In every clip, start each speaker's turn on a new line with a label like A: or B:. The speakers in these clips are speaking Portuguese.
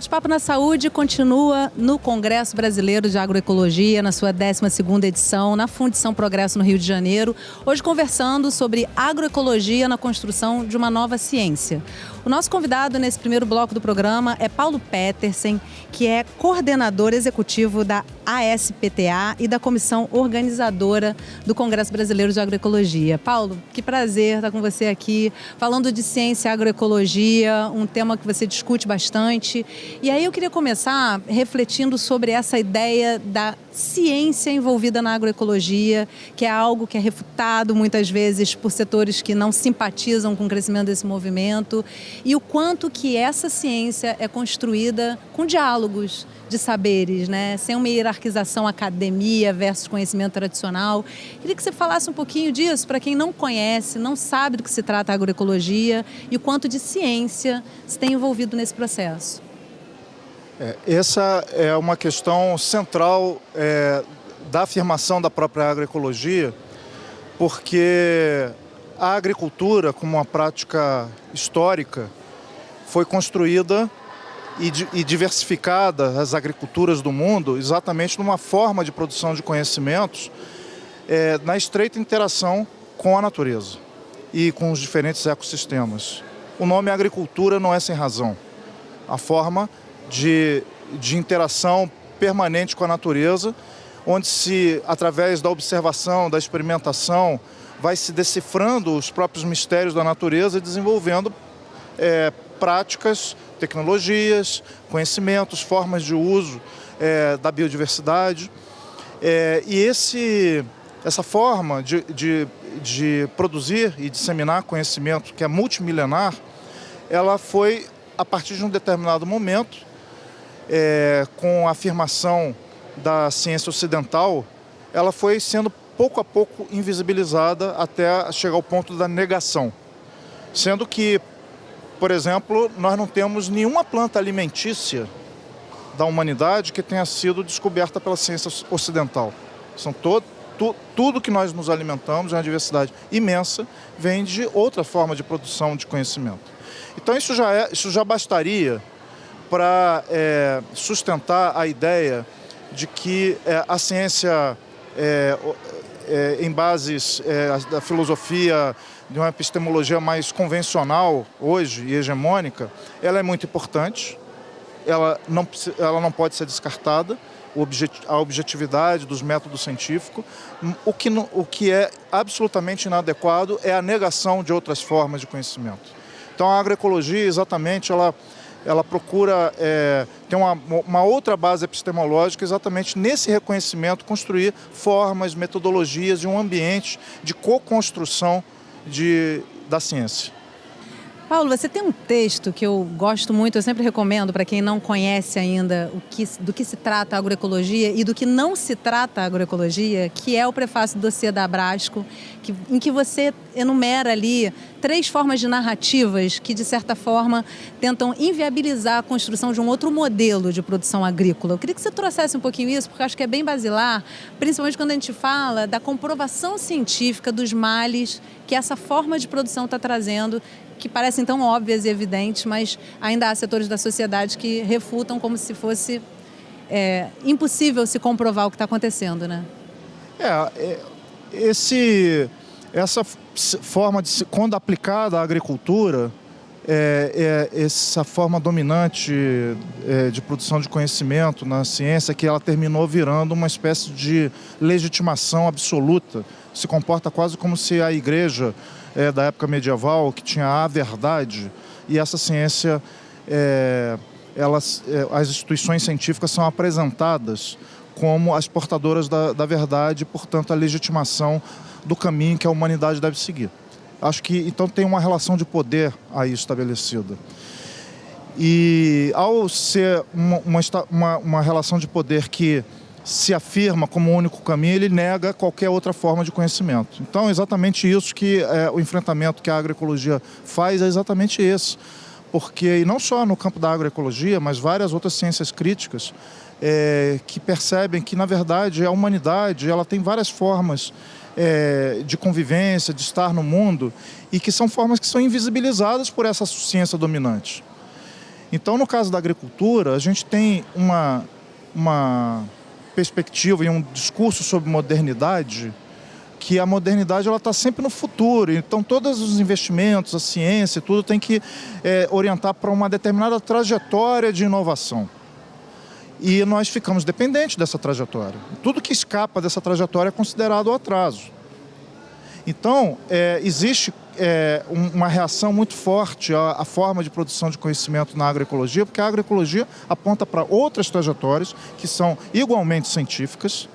A: Bate-Papo na Saúde continua no Congresso Brasileiro de Agroecologia, na sua 12ª edição, na Fundição Progresso, no Rio de Janeiro. Hoje conversando sobre agroecologia na construção de uma nova ciência. O nosso convidado nesse primeiro bloco do programa é Paulo Petersen, que é coordenador executivo da ASPTA e da comissão organizadora do Congresso Brasileiro de Agroecologia. Paulo, que prazer estar com você aqui, falando de ciência e agroecologia, um tema que você discute bastante. E aí eu queria começar refletindo sobre essa ideia da ciência envolvida na agroecologia, que é algo que é refutado muitas vezes por setores que não simpatizam com o crescimento desse movimento, e o quanto que essa ciência é construída com diálogos de saberes, né? Sem uma hierarquização academia versus conhecimento tradicional. Queria que você falasse um pouquinho disso para quem não conhece, não sabe do que se trata a agroecologia e o quanto de ciência se tem envolvido nesse processo.
B: Essa é uma questão central da afirmação da própria agroecologia, porque a agricultura, como uma prática histórica, foi construída e diversificada, as agriculturas do mundo, exatamente numa forma de produção de conhecimentos na estreita interação com a natureza e com os diferentes ecossistemas. O nome agricultura não é sem razão. A forma de interação permanente com a natureza, onde se, através da observação, da experimentação, vai se decifrando os próprios mistérios da natureza e desenvolvendo práticas, tecnologias, conhecimentos, formas de uso da biodiversidade. E essa forma de produzir e disseminar conhecimento, que é multimilenar, ela foi, a partir de um determinado momento, com a afirmação da ciência ocidental, ela foi sendo pouco a pouco invisibilizada até chegar ao ponto da negação. Sendo que, por exemplo, nós não temos nenhuma planta alimentícia da humanidade que tenha sido descoberta pela ciência ocidental. São tudo que nós nos alimentamos, é uma diversidade imensa, vem de outra forma de produção de conhecimento. Então isso já bastaria para sustentar a ideia de que a ciência, em bases da filosofia, de uma epistemologia mais convencional hoje e hegemônica, ela é muito importante, ela não pode ser descartada, a objetividade dos métodos científicos. O que é absolutamente inadequado é a negação de outras formas de conhecimento. Então a agroecologia, exatamente, ela procura ter uma outra base epistemológica, exatamente nesse reconhecimento, construir formas, metodologias e um ambiente de co-construção da ciência.
A: Paulo, você tem um texto que eu gosto muito, eu sempre recomendo para quem não conhece ainda do que se trata a agroecologia e do que não se trata a agroecologia, que é o prefácio do dossiê da Abrasco, em que você enumera ali 3 formas de narrativas que, de certa forma, tentam inviabilizar a construção de um outro modelo de produção agrícola. Eu queria que você trouxesse um pouquinho isso, porque eu acho que é bem basilar, principalmente quando a gente fala da comprovação científica dos males que essa forma de produção está trazendo, que parecem tão óbvias e evidentes, mas ainda há setores da sociedade que refutam como se fosse impossível se comprovar o que está acontecendo, né?
B: Essa forma quando aplicada à agricultura, essa forma dominante de produção de conhecimento na ciência, que ela terminou virando uma espécie de legitimação absoluta. Se comporta quase como se a igreja da época medieval, que tinha a verdade, e essa ciência, as instituições científicas são apresentadas como as portadoras da verdade, e, portanto, a legitimação do caminho que a humanidade deve seguir. Acho que, então, tem uma relação de poder aí estabelecida. E, ao ser uma relação de poder que se afirma como o único caminho, ele nega qualquer outra forma de conhecimento. Então, é exatamente isso que o enfrentamento que a agroecologia faz, é exatamente esse. Porque, e não só no campo da agroecologia, mas várias outras ciências críticas, que percebem que, na verdade, a humanidade ela tem várias formas de convivência, de estar no mundo, e que são formas que são invisibilizadas por essa ciência dominante. Então, no caso da agricultura, a gente tem uma perspectiva e um discurso sobre modernidade, que a modernidade está sempre no futuro. Então, todos os investimentos, a ciência, tudo tem que orientar para uma determinada trajetória de inovação. E nós ficamos dependentes dessa trajetória. Tudo que escapa dessa trajetória é considerado atraso. Então, existe uma reação muito forte à forma de produção de conhecimento na agroecologia, porque a agroecologia aponta para outras trajetórias que são igualmente científicas,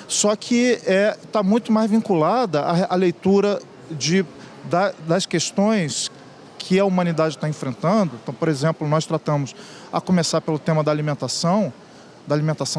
B: só que está muito mais vinculada à leitura das questões que a humanidade está enfrentando. Então, por exemplo, nós tratamos, a começar pelo tema da alimentação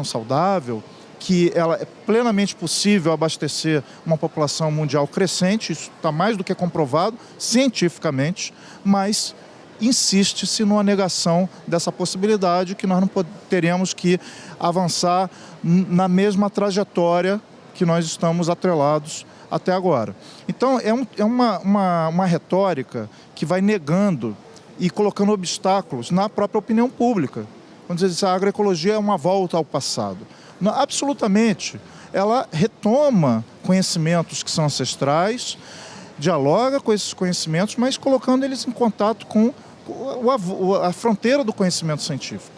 B: saudável, que ela é plenamente possível abastecer uma população mundial crescente, isso está mais do que comprovado cientificamente, mas insiste-se numa negação dessa possibilidade, que nós não teremos que avançar na mesma trajetória que nós estamos atrelados até agora. Então, é uma retórica que vai negando e colocando obstáculos na própria opinião pública. Vamos dizer assim, a agroecologia é uma volta ao passado. Não, absolutamente. Ela retoma conhecimentos que são ancestrais, dialoga com esses conhecimentos, mas colocando eles em contato com a fronteira do conhecimento científico.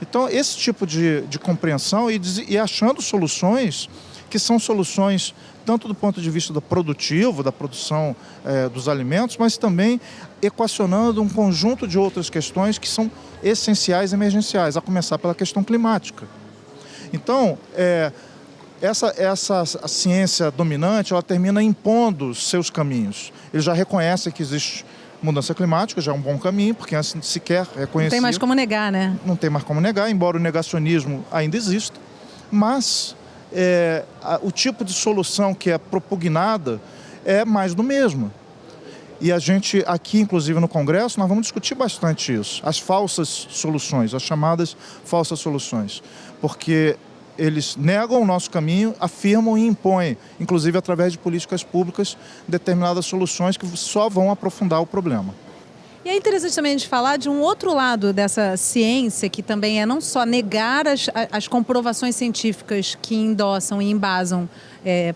B: Então, esse tipo de compreensão e achando soluções que são soluções tanto do ponto de vista do produtivo, da produção dos alimentos, mas também equacionando um conjunto de outras questões que são essenciais e emergenciais, a começar pela questão climática. Então, a ciência dominante, ela termina impondo seus caminhos. Ele já reconhece que existe mudança climática, já é um bom caminho, porque antes sequer reconhecia.
A: Não tem mais como negar, né?
B: Não tem mais como negar, embora o negacionismo ainda exista. Mas o tipo de solução que é propugnada é mais do mesmo. E a gente, aqui, inclusive no Congresso, nós vamos discutir bastante isso. As falsas soluções, as chamadas falsas soluções. Porque eles negam o nosso caminho, afirmam e impõem, inclusive através de políticas públicas, determinadas soluções que só vão aprofundar o problema.
A: E é interessante também a gente falar de um outro lado dessa ciência, que também é não só negar as comprovações científicas que endossam e embasam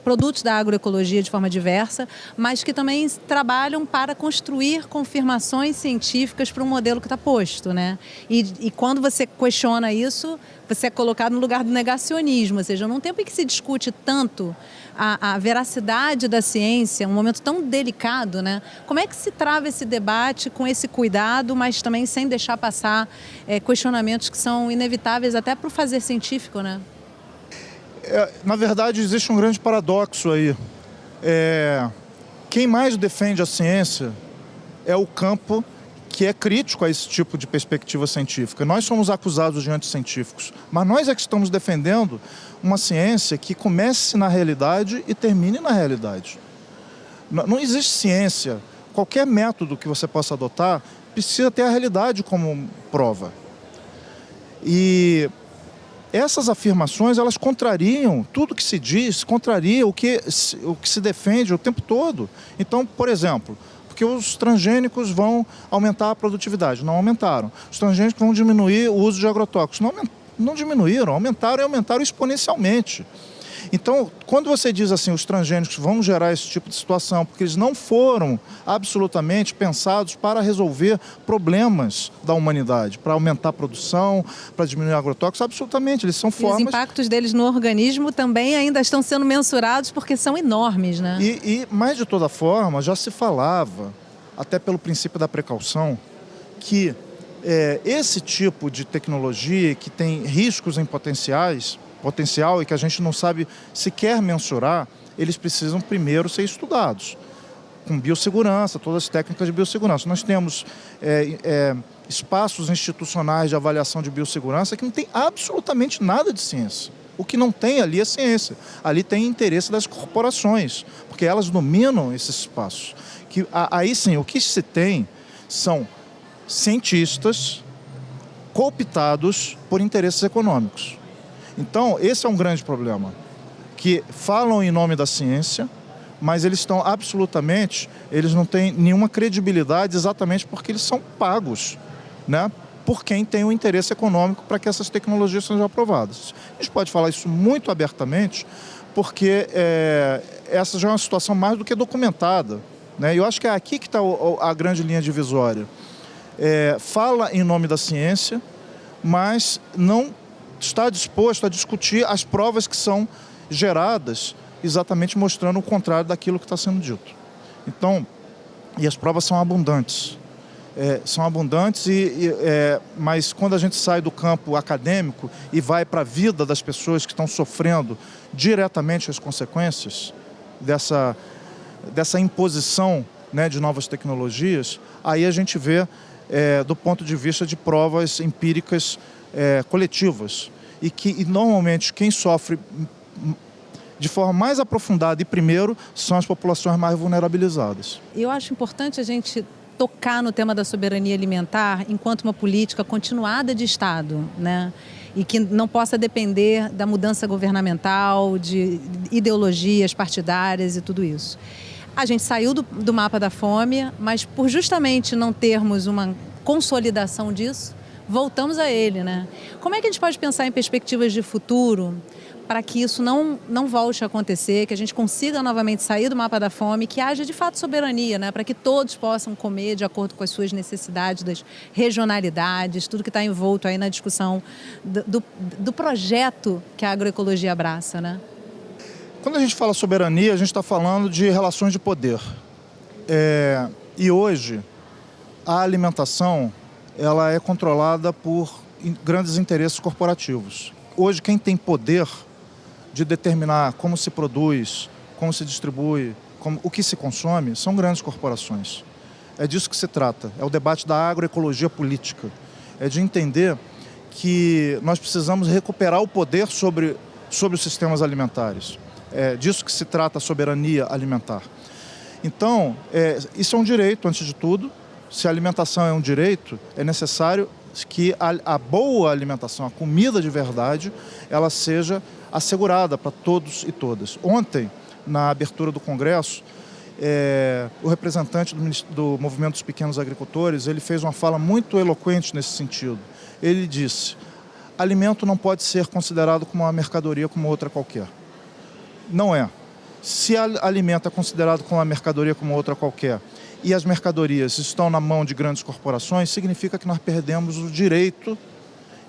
A: produtos da agroecologia de forma diversa, mas que também trabalham para construir confirmações científicas para um modelo que está posto, né? E quando você questiona isso, você é colocado no lugar do negacionismo, ou seja, num tempo em que se discute tanto a veracidade da ciência, um momento tão delicado, né? Como é que se trava esse debate com esse cuidado, mas também sem deixar passar questionamentos que são inevitáveis até para o fazer científico, né?
B: Na verdade, existe um grande paradoxo aí. Quem mais defende a ciência é o campo que é crítico a esse tipo de perspectiva científica. Nós somos acusados de anticientíficos, mas nós é que estamos defendendo uma ciência que comece na realidade e termine na realidade. Não existe ciência. Qualquer método que você possa adotar precisa ter a realidade como prova. E essas afirmações, elas contrariam tudo que se diz, contrariam o que se defende o tempo todo. Então, por exemplo, porque os transgênicos vão aumentar a produtividade. Não aumentaram. Os transgênicos vão diminuir o uso de agrotóxicos. Não diminuíram, aumentaram e aumentaram exponencialmente. Então, quando você diz assim, os transgênicos vão gerar esse tipo de situação, porque eles não foram absolutamente pensados para resolver problemas da humanidade, para aumentar a produção, para diminuir agrotóxicos, absolutamente, eles são formas...
A: E os impactos deles no organismo também ainda estão sendo mensurados porque são enormes, né?
B: E mais de toda forma, já se falava, até pelo princípio da precaução, que esse tipo de tecnologia que tem riscos em potencial e que a gente não sabe sequer mensurar, eles precisam primeiro ser estudados, com biossegurança, todas as técnicas de biossegurança. Nós temos espaços institucionais de avaliação de biossegurança que não tem absolutamente nada de ciência. O que não tem ali é ciência. Ali tem interesse das corporações, porque elas dominam esses espaços. Aí sim, o que se tem são cientistas cooptados por interesses econômicos. Então, esse é um grande problema, que falam em nome da ciência, mas eles não têm nenhuma credibilidade exatamente porque eles são pagos, né, por quem tem um interesse econômico para que essas tecnologias sejam aprovadas. A gente pode falar isso muito abertamente, porque essa já é uma situação mais do que documentada, né? Eu acho que é aqui que está a grande linha divisória. Fala em nome da ciência, mas não está disposto a discutir as provas que são geradas, exatamente mostrando o contrário daquilo que está sendo dito. Então, e as provas são abundantes. Mas quando a gente sai do campo acadêmico e vai para a vida das pessoas que estão sofrendo diretamente as consequências dessa imposição, né, de novas tecnologias, aí a gente vê do ponto de vista de provas empíricas coletivas. E normalmente quem sofre de forma mais aprofundada e primeiro são as populações mais vulnerabilizadas.
A: Eu acho importante a gente tocar no tema da soberania alimentar enquanto uma política continuada de Estado, né? E que não possa depender da mudança governamental, de ideologias partidárias e tudo isso. A gente saiu do mapa da fome, mas por justamente não termos uma consolidação disso, voltamos a ele, né? Como é que a gente pode pensar em perspectivas de futuro para que isso não volte a acontecer, que a gente consiga novamente sair do mapa da fome, que haja de fato soberania, né? Para que todos possam comer de acordo com as suas necessidades, das regionalidades, tudo que está envolto aí na discussão do projeto que a agroecologia abraça, né?
B: Quando a gente fala soberania, a gente está falando de relações de poder. E hoje, a alimentação ela é controlada por grandes interesses corporativos. Hoje, quem tem poder de determinar como se produz, como se distribui, o que se consome, são grandes corporações. É disso que se trata. É o debate da agroecologia política. É de entender que nós precisamos recuperar o poder sobre os sistemas alimentares. É disso que se trata a soberania alimentar. Então, isso é um direito, antes de tudo. Se a alimentação é um direito, é necessário que a boa alimentação, a comida de verdade, ela seja assegurada para todos e todas. Ontem, na abertura do Congresso, o representante do Movimento dos Pequenos Agricultores, ele fez uma fala muito eloquente nesse sentido. Ele disse: alimento não pode ser considerado como uma mercadoria como outra qualquer. Não é. Se alimento é considerado como uma mercadoria como outra qualquer e as mercadorias estão na mão de grandes corporações, significa que nós perdemos o direito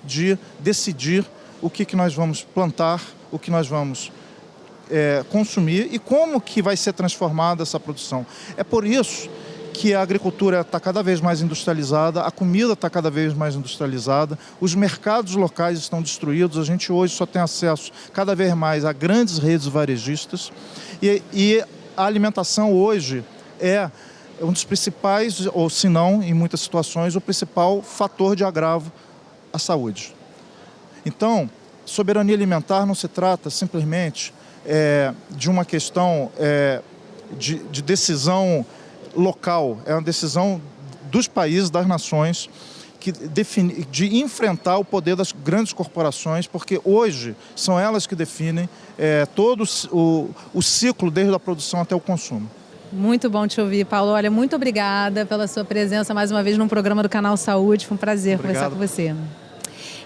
B: de decidir o que nós vamos plantar, o que nós vamos consumir e como que vai ser transformada essa produção. É por isso que a agricultura está cada vez mais industrializada, a comida está cada vez mais industrializada, os mercados locais estão destruídos, a gente hoje só tem acesso cada vez mais a grandes redes varejistas e a alimentação hoje é um dos principais, ou se não, em muitas situações, o principal fator de agravo à saúde. Então, soberania alimentar não se trata simplesmente de uma questão de decisão local, é uma decisão dos países, das nações, de enfrentar o poder das grandes corporações, porque hoje são elas que definem todo o ciclo, desde a produção até o consumo.
A: Muito bom te ouvir, Paulo. Olha, muito obrigada pela sua presença mais uma vez num programa do Canal Saúde. Foi um prazer conversar com você.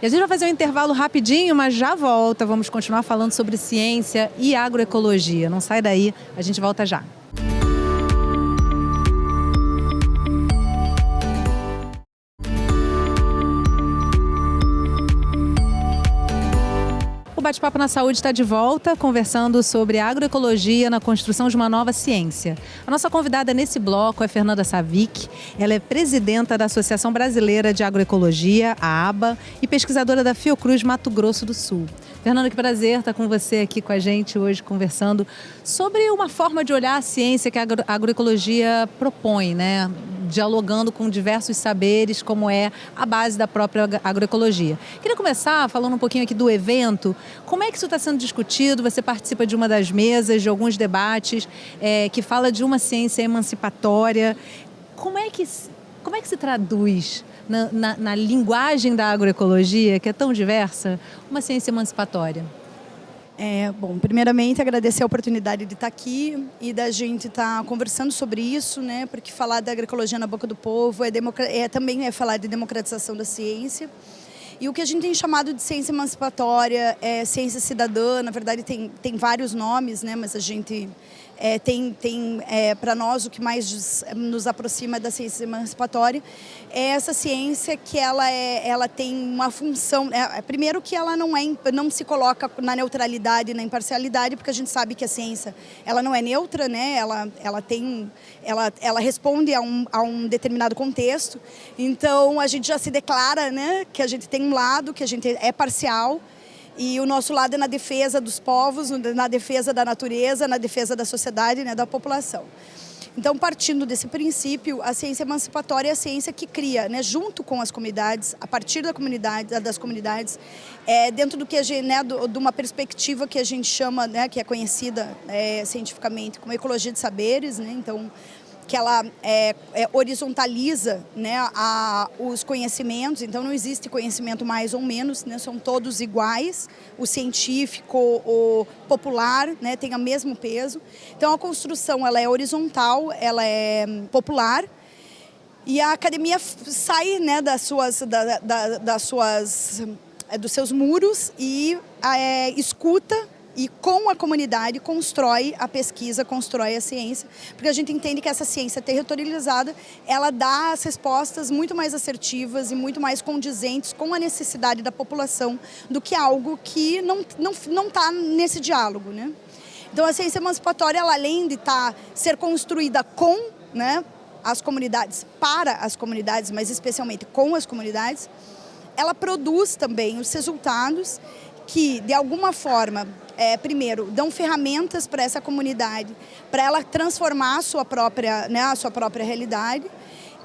A: E a gente vai fazer um intervalo rapidinho, mas já volta. Vamos continuar falando sobre ciência e agroecologia. Não sai daí, a gente volta já. O Bate-Papo na Saúde está de volta, conversando sobre agroecologia na construção de uma nova ciência. A nossa convidada nesse bloco é Fernanda Savic. Ela é presidenta da Associação Brasileira de Agroecologia, a ABA, e pesquisadora da Fiocruz Mato Grosso do Sul. Fernanda, que prazer estar com você aqui com a gente hoje, conversando sobre uma forma de olhar a ciência que a agroecologia propõe, né? Dialogando com diversos saberes, como é a base da própria agroecologia. Queria começar falando um pouquinho aqui do evento. Como é que isso está sendo discutido? Você participa de uma das mesas, de alguns debates, que fala de uma ciência emancipatória. Como é que se traduz na linguagem da agroecologia, que é tão diversa, uma ciência emancipatória?
C: Bom, primeiramente agradecer a oportunidade de estar aqui e da gente estar conversando sobre isso, né? Porque falar da agroecologia na boca do povo também é falar de democratização da ciência. E o que a gente tem chamado de ciência emancipatória, ciência cidadã, na verdade tem vários nomes, né? Mas a gente para nós o que mais nos aproxima da ciência emancipatória é essa ciência que ela tem uma função, primeiro que ela não se coloca na neutralidade e na imparcialidade, porque a gente sabe que a ciência ela não é neutra, né? Ela responde a um determinado contexto, então a gente já se declara, né, que a gente tem um lado, que a gente é parcial. E o nosso lado é na defesa dos povos, na defesa da natureza, na defesa da sociedade, né, da população. Então, partindo desse princípio, a ciência emancipatória é a ciência que cria, né, junto com as comunidades, a partir das comunidades, dentro do que de uma perspectiva que a gente chama, né, que é conhecida cientificamente como ecologia de saberes, né, então que ela horizontaliza, né, os conhecimentos, então não existe conhecimento mais ou menos, né, são todos iguais, o científico, o popular, né, tem o mesmo peso. Então a construção ela é horizontal, ela é popular, e a academia sai, né, dos seus muros e escuta, e com a comunidade constrói a pesquisa, constrói a ciência, porque a gente entende que essa ciência territorializada, ela dá as respostas muito mais assertivas e muito mais condizentes com a necessidade da população do que algo que não está nesse diálogo, né? Então a ciência emancipatória, ela, além de ser construída com, né, as comunidades, para as comunidades, mas especialmente com as comunidades, ela produz também os resultados que, de alguma forma, primeiro, dão ferramentas para essa comunidade, para ela transformar a sua própria realidade,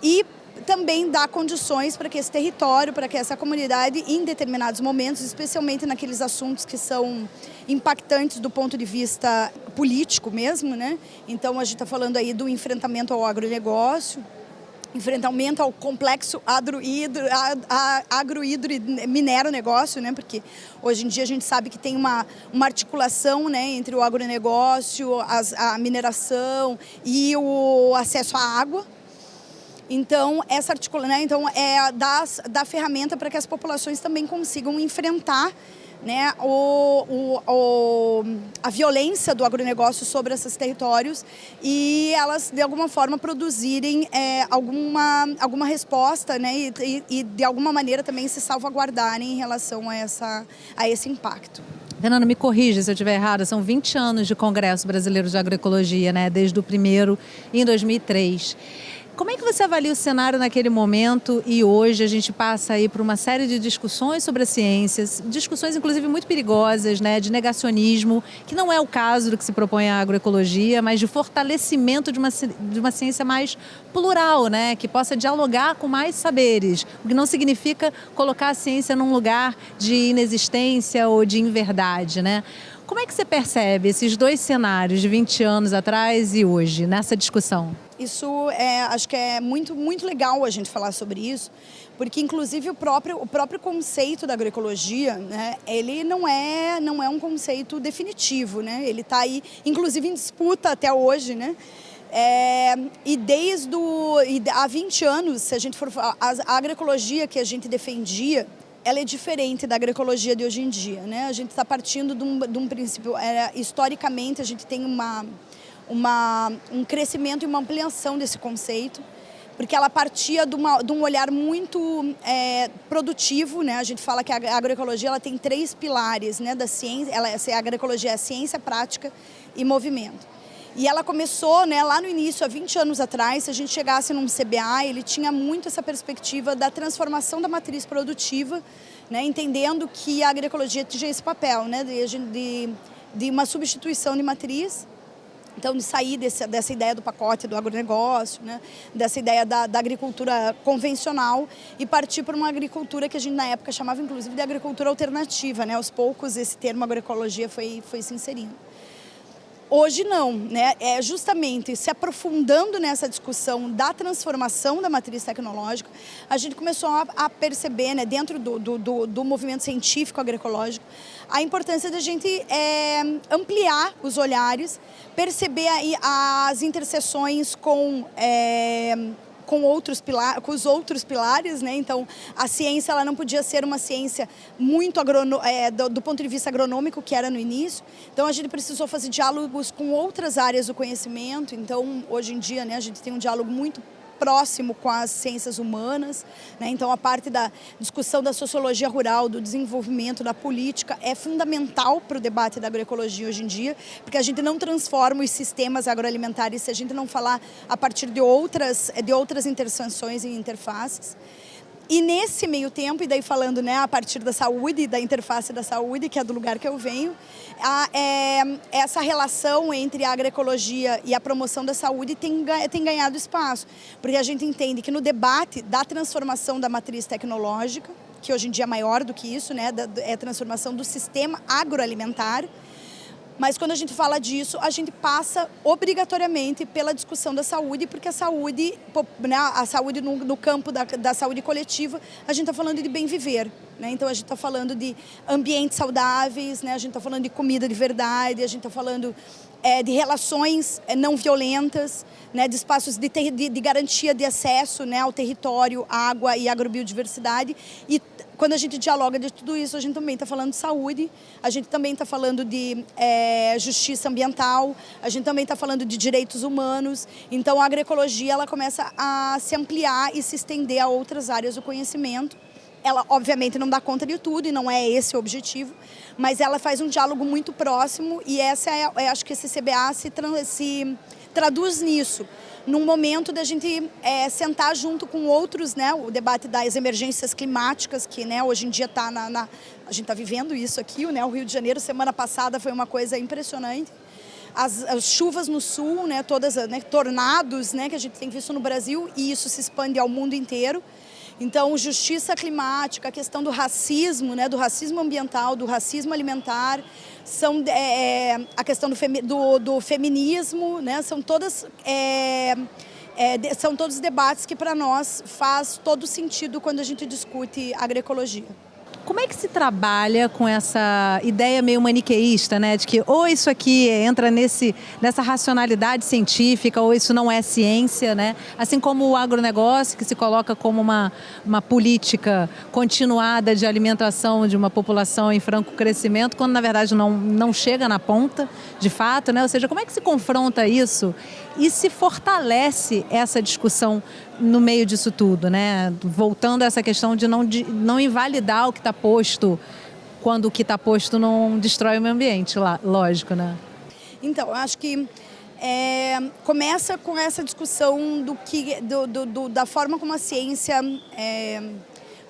C: e também dá condições para que esse território, para que essa comunidade, em determinados momentos, especialmente naqueles assuntos que são impactantes do ponto de vista político mesmo, né? Então, a gente está falando aí do enfrentamento ao agronegócio, enfrentamento ao complexo agrohidro e minero negócio, né? Porque hoje em dia a gente sabe que tem uma articulação, né, entre o agronegócio, a mineração e o acesso à água. Então, essa articulação, né, dá ferramenta para que as populações também consigam enfrentar, né, a violência do agronegócio sobre esses territórios e elas, de alguma forma, produzirem alguma resposta, né, e de alguma maneira também se salvaguardarem em relação a esse impacto.
A: Fernanda, me corrija se eu estiver errada, são 20 anos de Congresso Brasileiro de Agroecologia, né, desde o primeiro em 2003. Como é que você avalia o cenário naquele momento e hoje a gente passa aí por uma série de discussões sobre as ciências, discussões inclusive muito perigosas, né, de negacionismo, que não é o caso do que se propõe a agroecologia, mas de fortalecimento de uma ciência mais plural, né, que possa dialogar com mais saberes, o que não significa colocar a ciência num lugar de inexistência ou de inverdade, né? Como é que você percebe esses dois cenários de 20 anos atrás e hoje, nessa discussão?
C: Isso acho que é muito, muito legal a gente falar sobre isso, porque inclusive o próprio conceito da agroecologia, né, ele não é um conceito definitivo, né? Ele está aí, inclusive em disputa até hoje, né? E há 20 anos, se a gente for falar, a agroecologia que a gente defendia, ela é diferente da agroecologia de hoje em dia, né? A gente está partindo de um princípio, historicamente a gente tem um crescimento e uma ampliação desse conceito, porque ela partia de um olhar muito produtivo, né? A gente fala que a agroecologia ela tem 3 pilares, né, da ciência. A agroecologia é ciência, prática e movimento. E ela começou, né, lá no início, há 20 anos atrás, se a gente chegasse num CBA, ele tinha muito essa perspectiva da transformação da matriz produtiva, né, entendendo que a agroecologia tinha esse papel, né, de uma substituição de matriz. Então, de sair dessa ideia do pacote do agronegócio, né, dessa ideia da agricultura convencional e partir para uma agricultura que a gente, na época, chamava, inclusive, de agricultura alternativa, né? Aos poucos, esse termo agroecologia foi se inserindo. Hoje não, né? É justamente se aprofundando nessa discussão da transformação da matriz tecnológica, a gente começou a perceber, né, dentro do movimento científico agroecológico, a importância da gente ampliar os olhares, perceber aí as interseções com os outros pilares, né? Então, a ciência ela não podia ser uma ciência muito do ponto de vista agronômico, que era no início. Então, a gente precisou fazer diálogos com outras áreas do conhecimento. Então, hoje em dia, né, a gente tem um diálogo muito próximo com as ciências humanas, né? Então a parte da discussão da sociologia rural, do desenvolvimento, da política é fundamental para o debate da agroecologia hoje em dia, porque a gente não transforma os sistemas agroalimentares se a gente não falar a partir de outras interseções e interfaces. E nesse meio tempo, e daí falando, né, a partir da saúde, da interface da saúde, que é do lugar que eu venho, essa relação entre a agroecologia e a promoção da saúde tem ganhado espaço, porque a gente entende que no debate da transformação da matriz tecnológica, que hoje em dia é maior do que isso, né, é a transformação do sistema agroalimentar. Mas quando a gente fala disso, a gente passa obrigatoriamente pela discussão da saúde, porque a saúde, né, no campo da saúde coletiva, a gente está falando de bem viver, né? Então a gente está falando de ambientes saudáveis, né? A gente está falando de comida de verdade, a gente está falando de relações não violentas, né? De espaços de garantia de acesso, né, ao território, água e agrobiodiversidade. E quando a gente dialoga de tudo isso, a gente também está falando de saúde, a gente também está falando de justiça ambiental, a gente também está falando de direitos humanos. Então a agroecologia ela começa a se ampliar e se estender a outras áreas do conhecimento. Ela, obviamente, não dá conta de tudo e não é esse o objetivo, mas ela faz um diálogo muito próximo e acho que esse CBA se traduz nisso, num momento da gente sentar junto com outros, né, o debate das emergências climáticas, que, né, hoje em dia está a gente está vivendo isso aqui, né, o Rio de Janeiro, semana passada, foi uma coisa impressionante. As chuvas no sul, né, todas, né, tornados, né, que a gente tem visto no Brasil, e isso se expande ao mundo inteiro. Então, justiça climática, a questão do racismo, né, do racismo ambiental, do racismo alimentar, a questão do feminismo, né, são todos debates que para nós faz todo sentido quando a gente discute agroecologia.
A: Como é que se trabalha com essa ideia meio maniqueísta, né? De que ou isso aqui entra nessa racionalidade científica ou isso não é ciência, né? Assim como o agronegócio, que se coloca como uma política continuada de alimentação de uma população em franco crescimento, quando na verdade não chega na ponta, de fato, né? Ou seja, como é que se confronta isso e se fortalece essa discussão no meio disso tudo, né? Voltando a essa questão de não invalidar o que está posto, quando o que está posto não destrói o meio ambiente, lógico, né?
C: Então, eu acho que começa com essa discussão da forma como a ciência,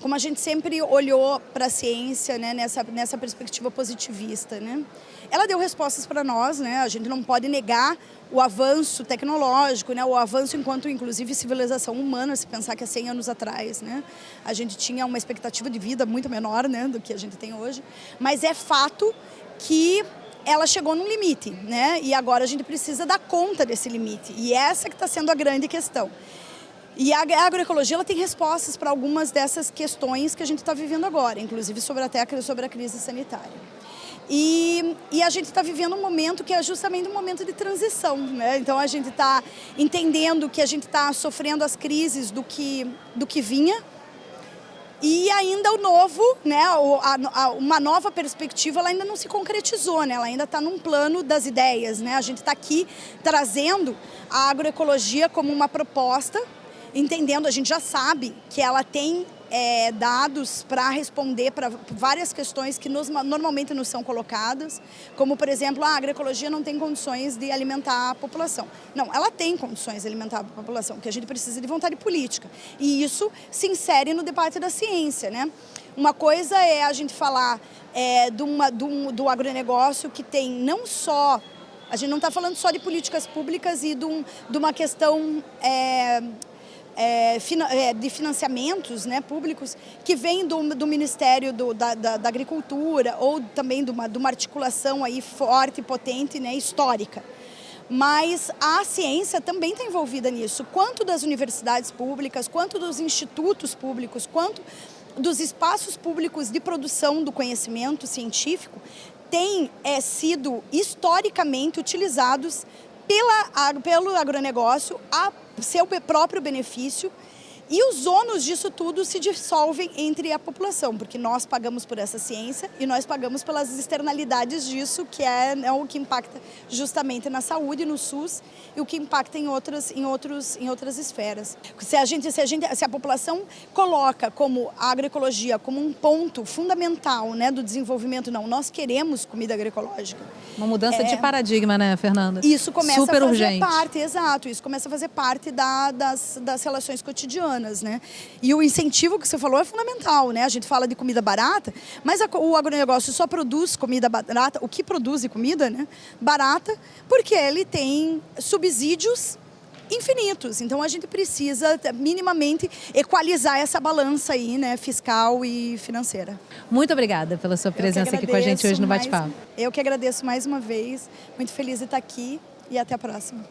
C: como a gente sempre olhou para a ciência, né, nessa perspectiva positivista, né? Ela deu respostas para nós, né? A gente não pode negar o avanço tecnológico, né? O avanço enquanto, inclusive, civilização humana, se pensar que há 100 anos atrás, né, a gente tinha uma expectativa de vida muito menor, né, do que a gente tem hoje. Mas é fato que ela chegou num limite, né? E agora a gente precisa dar conta desse limite. E essa que está sendo a grande questão. E a agroecologia ela tem respostas para algumas dessas questões que a gente está vivendo agora, inclusive sobre a crise sanitária. E a gente está vivendo um momento que é justamente um momento de transição, né? Então a gente está entendendo que a gente está sofrendo as crises do que vinha e ainda o novo, né? Uma nova perspectiva ela ainda não se concretizou, né? Ela ainda está num plano das ideias, né? A gente está aqui trazendo a agroecologia como uma proposta, entendendo, a gente já sabe que ela tem dados para responder para várias questões que normalmente nos são colocadas, como, por exemplo, a agroecologia não tem condições de alimentar a população. Não, ela tem condições de alimentar a população, porque a gente precisa de vontade política. E isso se insere no debate da ciência, né? Uma coisa é a gente falar do agronegócio que tem não só... A gente não está falando só de políticas públicas e de uma questão... de financiamentos, né, públicos que vêm do Ministério da Agricultura ou também de uma articulação aí forte, potente, né, histórica. Mas a ciência também está envolvida nisso, quanto das universidades públicas, quanto dos institutos públicos, quanto dos espaços públicos de produção do conhecimento científico têm sido historicamente utilizados pelo agronegócio a seu próprio benefício, e os ônus disso tudo se dissolvem entre a população, porque nós pagamos por essa ciência e nós pagamos pelas externalidades disso, que é o que impacta justamente na saúde, no SUS, e o que impacta em outras esferas. Se a população coloca como a agroecologia como um ponto fundamental, né, do desenvolvimento, não, nós queremos comida agroecológica.
A: Uma mudança de paradigma, né, Fernanda?
C: Isso começa
A: Super
C: a fazer
A: urgente.
C: parte, exato, isso começa a fazer parte das relações cotidianas, né? E o incentivo que você falou é fundamental, né? A gente fala de comida barata, mas o agronegócio só produz comida barata, o que produz comida, né, barata, porque ele tem subsídios infinitos. Então a gente precisa minimamente equalizar essa balança aí, né, fiscal e financeira.
A: Muito obrigada pela sua presença aqui com a gente hoje no Bate-Papo.
C: Eu que agradeço mais uma vez, muito feliz de estar aqui e até a próxima.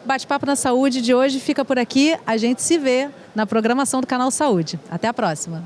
A: Bate-Papo na Saúde de hoje fica por aqui. A gente se vê na programação do Canal Saúde. Até a próxima.